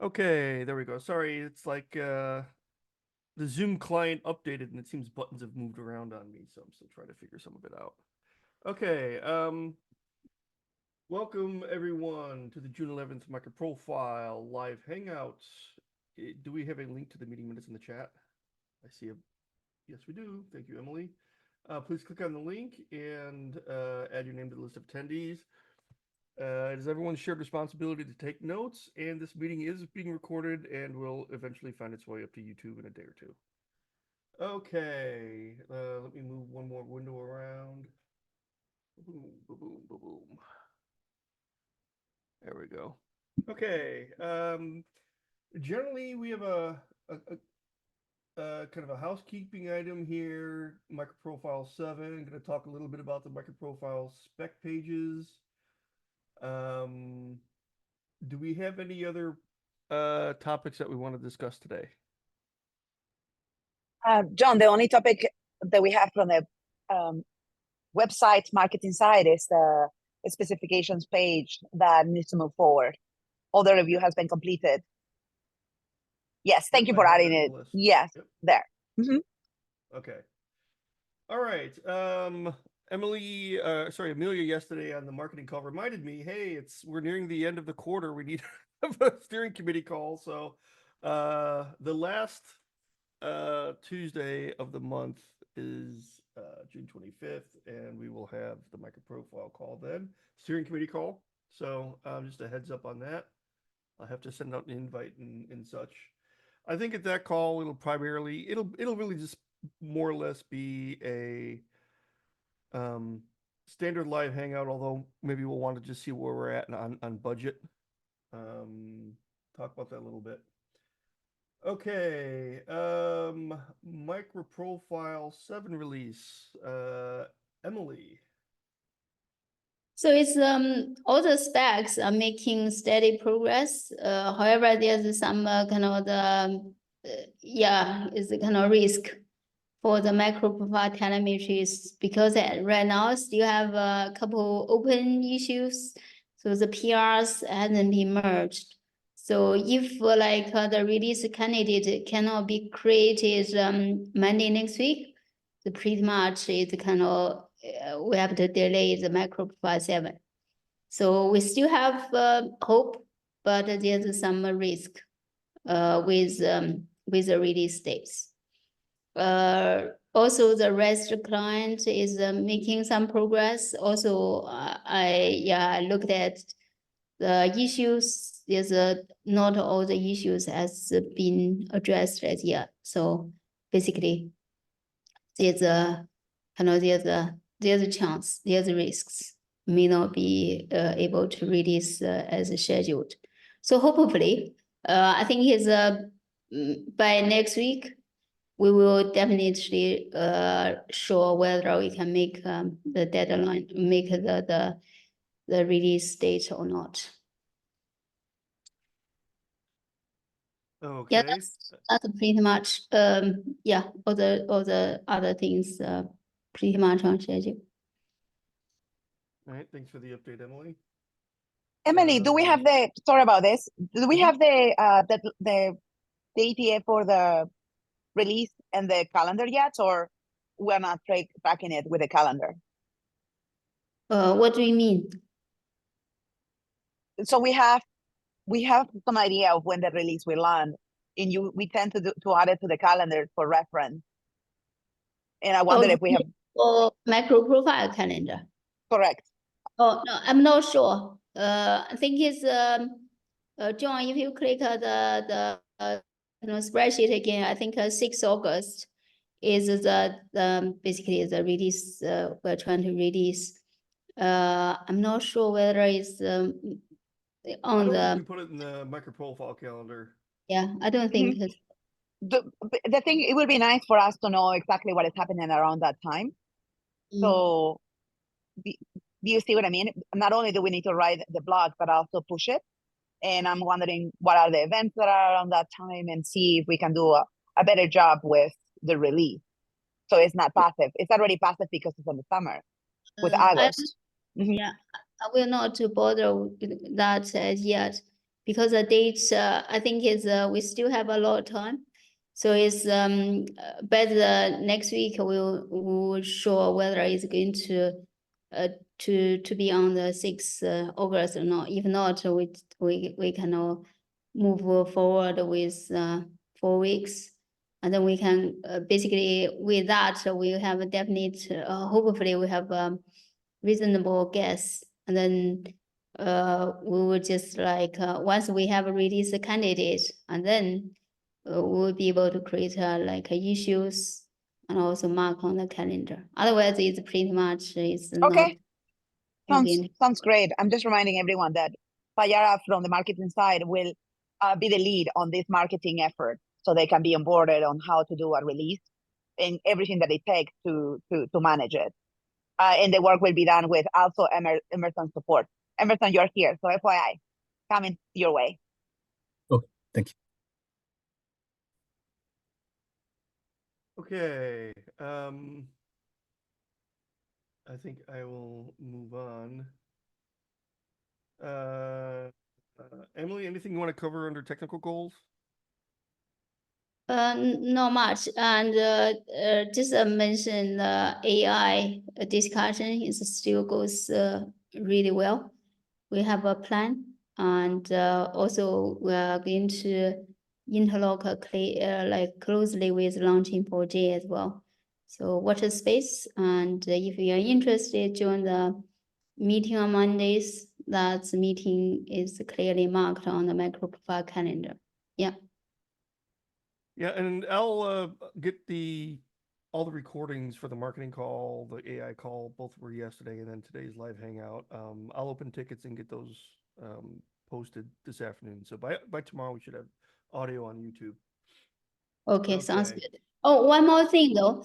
Okay, there we go. Sorry, it's like the Zoom client updated and it seems buttons have moved around on me, so I'm still trying to figure some of it out. Okay, welcome everyone to the June 11th MicroProfile live Hangout. Do we have a link to the meeting minutes in the chat? I see a yes, we do. Thank you, Emily. Please click on the link and add your name to the list of attendees. It is everyone's shared responsibility to take notes, and this meeting is being recorded and will eventually find its way up to YouTube in a day or two. Okay, let me move one more window around. Boom, boom, boom, boom, boom. There we go. Okay, generally we have a kind of a housekeeping item here. MicroProfile 7. Going to talk a little bit about the MicroProfile spec pages. Do we have any other topics that we want to discuss today? John, the only topic that we have from the website marketing side is the specifications page that needs to move forward. All the review has been completed. Yes, thank you for adding it. Yes, there. Okay. All right. Amelia yesterday on the marketing call reminded me, hey, we're nearing the end of the quarter. We need a steering committee call. So the last Tuesday of the month is June 25th, and we will have the MicroProfile call then, steering committee call. So just a heads up on that. I'll have to send out an invite and such. I think at that call it'll really just more or less be a standard live hangout, although maybe we'll want to just see where we're at on budget. Talk about that a little bit. Okay, MicroProfile 7 release. Emily. So it's all the specs are making steady progress. However, there's some kind of is a kind of risk for the MicroProfile telemetries because right now still have a couple open issues. So the PRs hasn't been merged. So if like the release candidate cannot be created Monday next week, so pretty much it's kind of we have to delay the MicroProfile 7. So we still have hope, but there's some risk with the release dates. Also, the REST client is making some progress. Also, I looked at the issues. There's not all the issues has been addressed as yet. So basically, there's a chance, there's risks may not be able to release as scheduled. So hopefully, I think it's by next week we will definitely show whether we can make the deadline, make the release date or not. Okay. Yeah, that's pretty much all the other things pretty much on schedule. All right, thanks for the update, Emily. Emily, do we have sorry about this. Do we have the ETA for the release and the calendar yet, or we're not tracking it with the calendar? What do you mean? So we have some idea of when the release will land, and we tend to add it to the calendar for reference. And I wonder if we have MicroProfile calendar. Correct. Oh no, I'm not sure. I think it's John. If you click the spreadsheet again, I think 6 August is the basically the release we're trying to release. I'm not sure whether it's on we put it in the MicroProfile calendar. Yeah, I don't think the thing. It would be nice for us to know exactly what is happening around that time. So, do you see what I mean? Not only do we need to write the blog, but also push it. And I'm wondering what are the events that are around that time, and see if we can do a better job with the release. So it's not passive. It's already passive because it's in the summer with August. Yeah, I will not bother with that as yet, because the date, I think is, we still have a lot of time. So it's, better next week we'll show whether it's going to be on the 6th August or not. If not, we can move forward with 4 weeks. And then we can basically with that we have a definite, hopefully we have reasonable guess. And then we will just like once we have released the candidate, and then we'll be able to create like issues and also mark on the calendar. Otherwise, it's pretty much it's Okay. not Sounds great. I'm just reminding everyone that Payara from the marketing side will be the lead on this marketing effort, so they can be onboarded on how to do a release and everything that it takes to manage it. And the work will be done with also Emerson support. Emerson, you're here, so FYI, coming your way. Okay, thank you. Okay. I think I will move on. Emily, anything you want to cover under technical goals? Not much. And just mention AI discussion is still goes really well. We have a plan, and also we are going to interlock like closely with launching 4G as well. So watch the space, and if you are interested, join the meeting on Mondays. That meeting is clearly marked on the MicroProfile calendar. Yeah. Yeah, and I'll get all the recordings for the marketing call, the AI call, both were yesterday, and then today's live hangout. I'll open tickets and get those posted this afternoon. So by tomorrow we should have audio on YouTube. Okay, sounds Okay. good. Oh, one more thing though.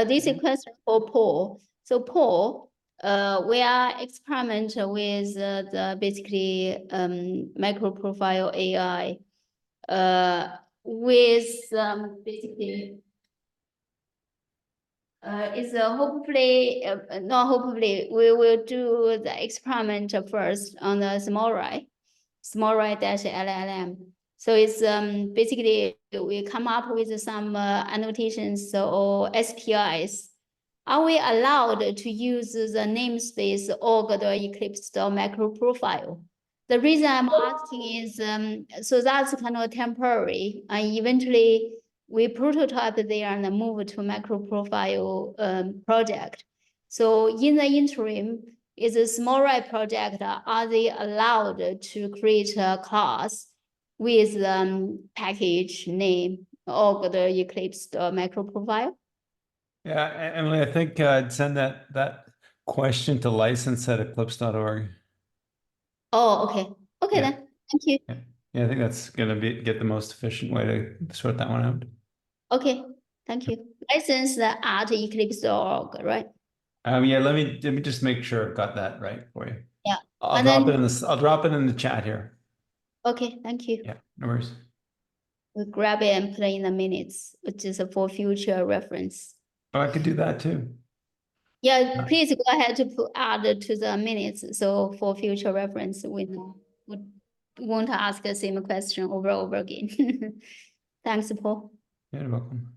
This is a question for Paul. So Paul, we are experimenting with the basically MicroProfile AI with basically is hopefully not hopefully we will do the experiment first on the small LLM. So it's basically we come up with some annotations or STIs. Are we allowed to use the namespace org.eclipse.microprofile? The reason I'm asking is so that's kind of temporary, and eventually we prototype there and move to MicroProfile project. So in the interim, is a small project, are they allowed to create a class with package name org.eclipse.microprofile? Yeah, Emily, I think I'd send that question to license@eclipse.org. Oh, okay. Okay, Yeah. then. Thank you. Yeah, I think that's gonna get the most efficient way to sort that one out. Okay, thank you. License at eclipse.org, right? Yeah, let me just make sure I've got that right for you. Yeah. I'll drop it in the chat here. Okay, thank you. Yeah, no worries. We'll grab it and put it in the minutes, which is for future reference. Oh, I could do that too. Yeah, please go ahead to add to the minutes. So for future reference, we won't ask the same question over and over again. Thanks, Paul. Yeah, you're welcome.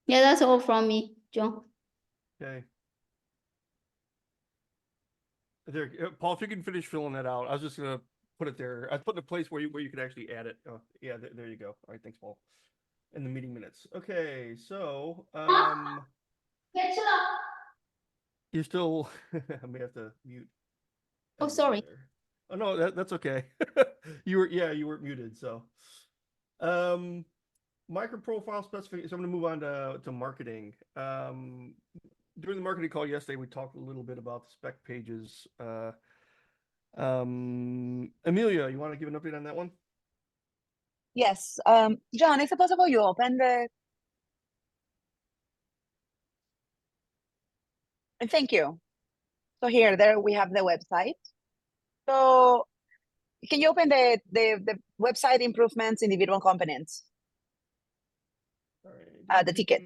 Yeah, that's all from me, John. Okay. There, Paul, if you can finish filling that out, I was just gonna put it there. I put in a place where you could actually add it. Oh, yeah, there you go. All right, thanks, Paul. In the meeting minutes. Okay, so you're still. I may have to mute. Oh, sorry. There. Oh no, that's okay. you weren't muted. So, MicroProfile specification. So I'm gonna move on to marketing. During the marketing call yesterday, we talked a little bit about the spec pages. Amelia, you want to give an update on that one? Yes. John, is it possible you open the... And thank you. So there we have the website. So can you open the website improvements, individual components? All right. The ticket.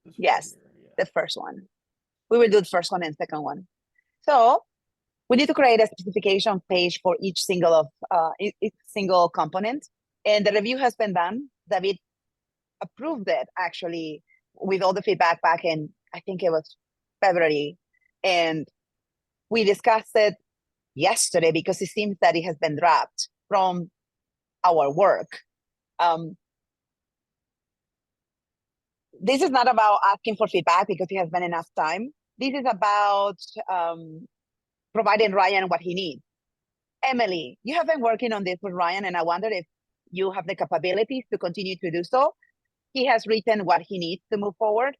This Yes, one here, yeah. the first one. We will do the first one and second one. So We need to create a specification page for each single each single component, and the review has been done. David approved it actually with all the feedback back in, I think it was February, and we discussed it yesterday because it seems that it has been dropped from our work. This is not about asking for feedback because it has been enough time. This is about providing Ryan what he needs. Emily, you have been working on this with Ryan, and I wonder if you have the capabilities to continue to do so. He has written what he needs to move forward,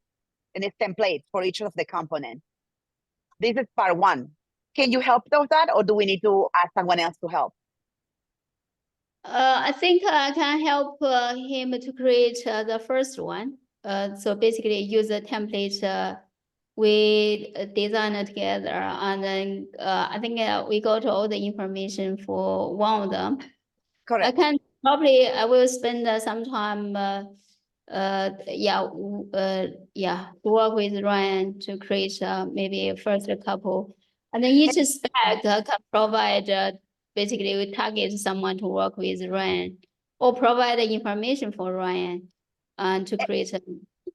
and it's templates for each of the components. This is part one. Can you help with that, or do we need to ask someone else to help? I think I can help him to create the first one. So basically use a template we designed together, and then I think we got all the information for one of them. Correct. I will spend some time to work with Ryan to create maybe first a couple, and then each spec can provide basically we target someone to work with Ryan or provide the information for Ryan and to create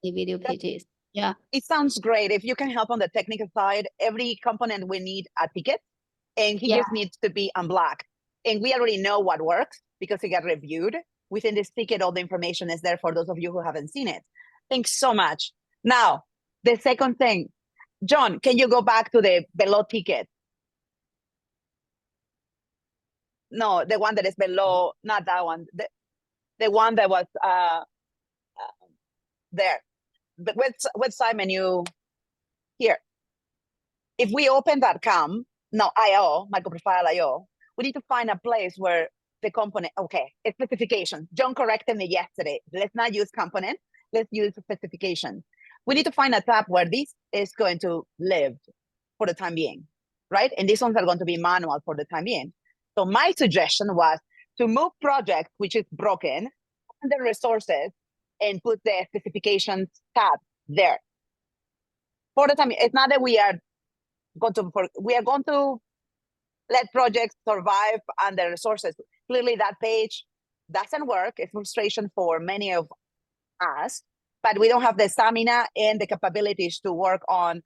individual pages. Yeah, it sounds great. If you can help on the technical side, every component we need a ticket, and he just needs to be unblocked. And we already know what works because it got reviewed. Within this ticket, all the information is there for those of you who haven't seen it. Thanks so much. Now, the second thing, John, can you go back to the below ticket? No, the one that is below, not that one. The one that was there. But what side menu here? If we open that IO, MicroProfile IO, we need to find a place where the component, okay, it's specifications. John corrected me yesterday. Let's not use component, let's use specifications. We need to find a tab where this is going to live for the time being, right? And these ones are going to be manual for the time being. So my suggestion was to move project, which is broken, under resources, and put the specifications tab there. For the time, it's not that we are going to let projects survive under resources. Clearly that page doesn't work. It's frustration for many of us, but we don't have the stamina and the capabilities to work on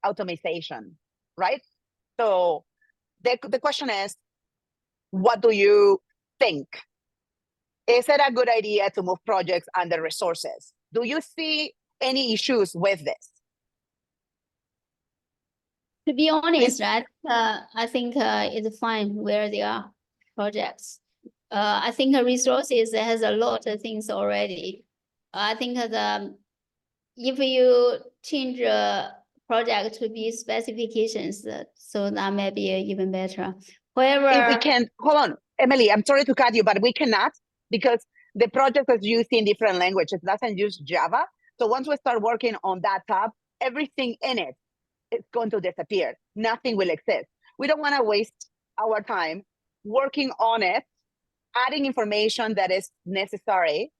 automation, right? So the question is, what do you think? Is it a good idea to move projects under resources? Do you see any issues with this? To be honest, right? I think it's fine where they are projects. I think resources has a lot of things already. I think if you change a project to be specifications, so that may be even better. However, if we can, hold on, Emily, I'm sorry to cut you, but we cannot because the project is used in different languages. It doesn't use Java. So once we start working on that tab, everything in it is going to disappear. Nothing will exist. We don't want to waste our time working on it, adding information that is necessary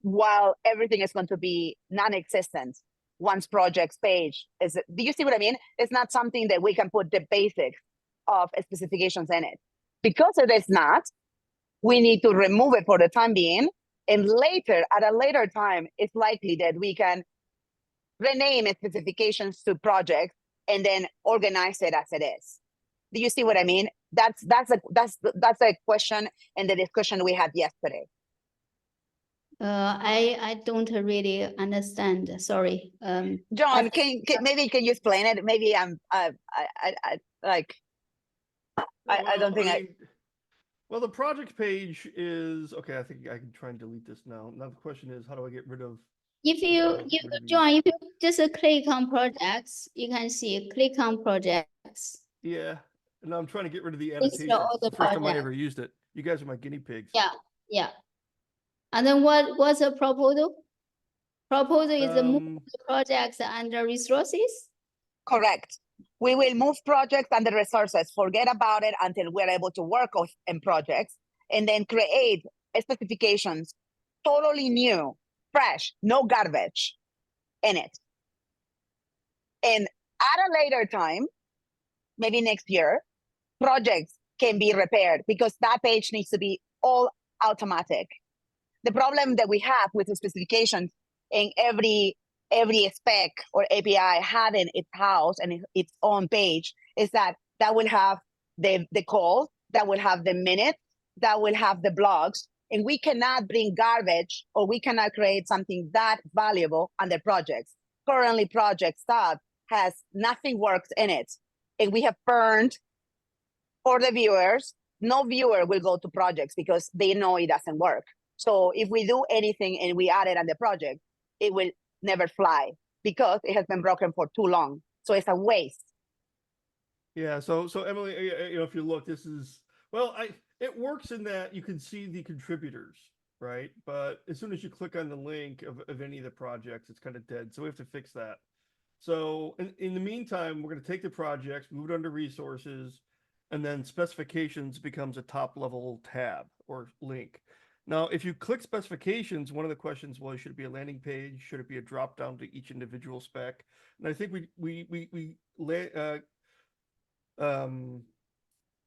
while everything is going to be non-existent once project's page is. Do you see what I mean? It's not something that we can put the basics of specifications in it. Because it is not, we need to remove it for the time being. And later, at a later time, it's likely that we can rename specifications to projects and then organize it as it is. Do you see what I mean? That's a question and the discussion we had yesterday. I don't really understand. Sorry. John, can you explain it? Maybe I don't think Well, the project page is okay. I think I can try and delete this now. Now the question is, how do I get rid of? John, if you just click on projects, you can see click on projects. Yeah, and I'm trying to get rid of the annotation. It's the first time I ever used it. You guys are my guinea pigs. Yeah. And then what's the proposal? Proposal is to move the projects under resources? Correct. We will move projects under resources. Forget about it until we're able to work in projects and then create specifications totally new, fresh, no garbage in it. And at a later time, maybe next year, projects can be repaired because that page needs to be all automatic. The problem that we have with the specifications in every spec or API having its house and its own page is that will have the calls, that will have the minutes, that will have the blogs, and we cannot bring garbage or we cannot create something that valuable under projects. Currently, Project Start has nothing works in it, and we have burned for the viewers. No viewer will go to projects because they know it doesn't work. So if we do anything and we add it on the project, it will never fly because it has been broken for too long. So it's a waste. Yeah. So Emily, if you look, this is, well, it works in that you can see the contributors, right? But as soon as you click on the link of any of the projects, it's kind of dead. So we have to fix that. So in the meantime, we're going to take the projects, move it under resources, and then specifications becomes a top level tab or link. Now, if you click specifications, one of the questions was, should it be a landing page? Should it be a drop down to each individual spec? And I think we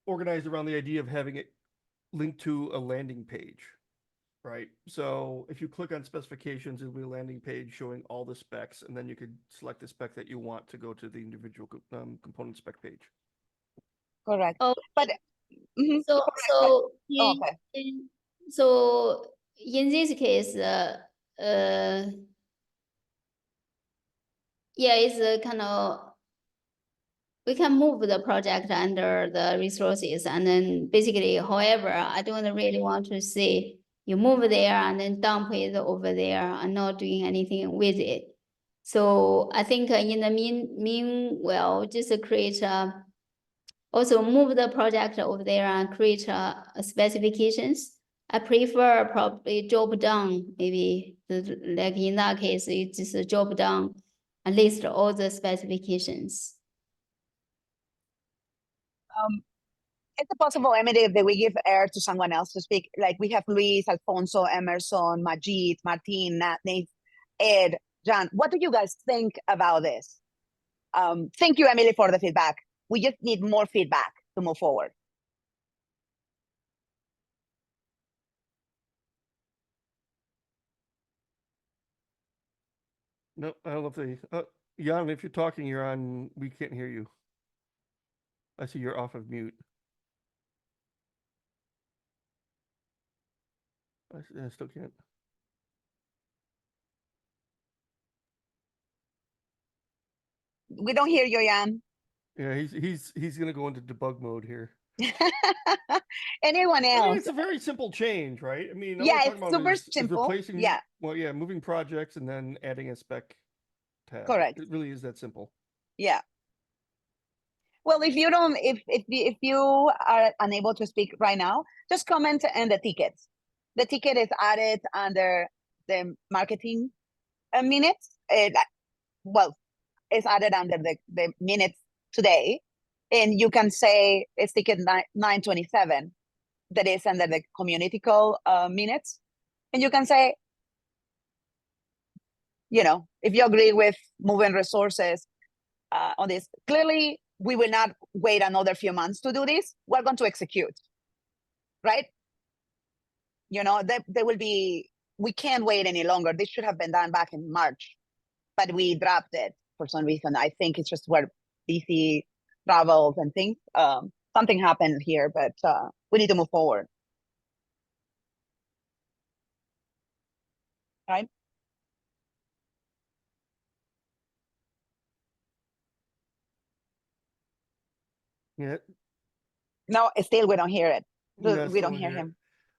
organized around the idea of having it linked to a landing page, right? So if you click on specifications, it'll be a landing page showing all the specs, and then you could select the spec that you want to go to the individual component spec page. Correct. Oh, But mhm, so correct, so oh, in, okay. so in this case, yeah, it's a kind of, we can move the project under the resources, and then basically, however, I don't really want to see you move there and then dump it over there and not doing anything with it. So I think in the meanwhile, just create also move the project over there and create specifications. I prefer probably job done, maybe like in that case, it's just a job done and list all the specifications. Is it possible, Emily, that we give air to someone else to speak? Like we have Luis, Alfonso, Emerson, Majid, Martin, Nate, Ed, John. What do you guys think about this? Thank you, Emily, for the feedback. We just need more feedback to move forward. No, I don't know if they, Jan, if you're talking, you're on, we can't hear you. I see you're off of mute. I still can't. We don't hear you, Jan. Yeah, he's gonna go into debug mode here. Anyone I mean, else? it's a very simple change, right? I mean, all Yeah, we're it's talking about super is simple. replacing, Yeah. well, yeah, moving projects and then adding a spec tab. Correct. It really is that simple. Yeah. Well, if you don't, if you are unable to speak right now, just comment in the tickets. The ticket is added under the marketing minutes. Well, it's added under the minutes today, and you can say it's ticket 927 that is under the community call minutes, and you can say, if you agree with moving resources on this. Clearly, we will not wait another few months to do this. We're going to execute, right? There will be, we can't wait any longer. This should have been done back in March, but we dropped it for some reason. I think it's just where DC travels and things. Something happened here, but we need to move forward. Right? Yeah. No, still we don't hear it. No, We still don't hear him.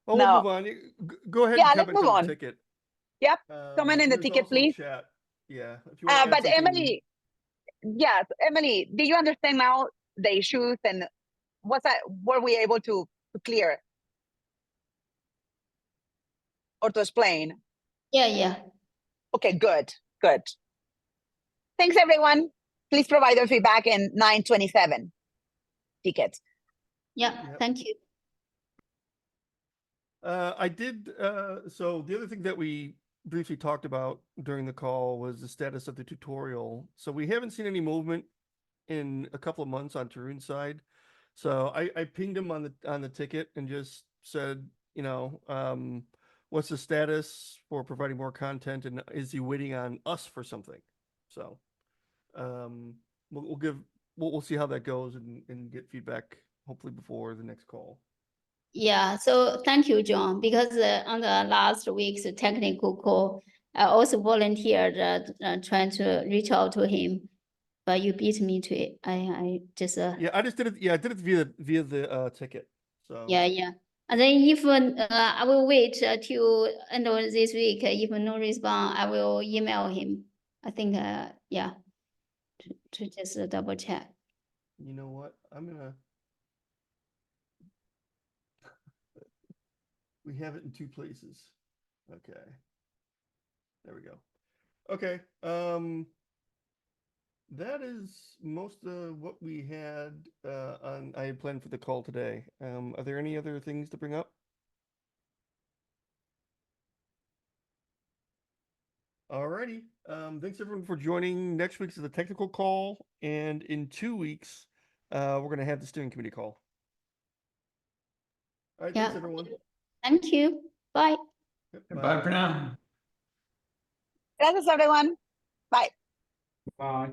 Oh, No. we'll move on. Go ahead Yeah, and let's comment move on on. the ticket. Yep. Comment in the there's ticket, also please. Chat. Yeah. If you want to add But something- Emily, yes, Emily, do you understand now the issues and were we able to clear or to explain? Yeah. Okay, good. Thanks, everyone. Please provide your feedback in 927 tickets. Yeah, Yep. thank you. I did. So the other thing that we briefly talked about during the call was the status of the tutorial. So we haven't seen any movement in a couple of months on Tarun's side. So I pinged him on the ticket and just said, what's the status for providing more content, and is he waiting on us for something? So we'll see how that goes and get feedback hopefully before the next call. Yeah, so thank you, John, because on the last week's technical call, I also volunteered trying to reach out to him, but you beat me to it. I just Yeah, I just did it. Yeah, I did it via the ticket. So yeah. And then if I will wait till end of this week, if no response, I will email him. I think yeah, to just double check. you know what? We have it in two places. Okay. There we go. Okay. That is most of what we had I had planned for the call today. Are there any other things to bring up? Alrighty. Thanks everyone for joining. Next week's is the technical call, and in 2 weeks, we're gonna have the steering committee call. All right, thanks Yeah. everyone. Thank you. Bye. Yep, Bye for now. Gracias, everyone. Bye. Bye.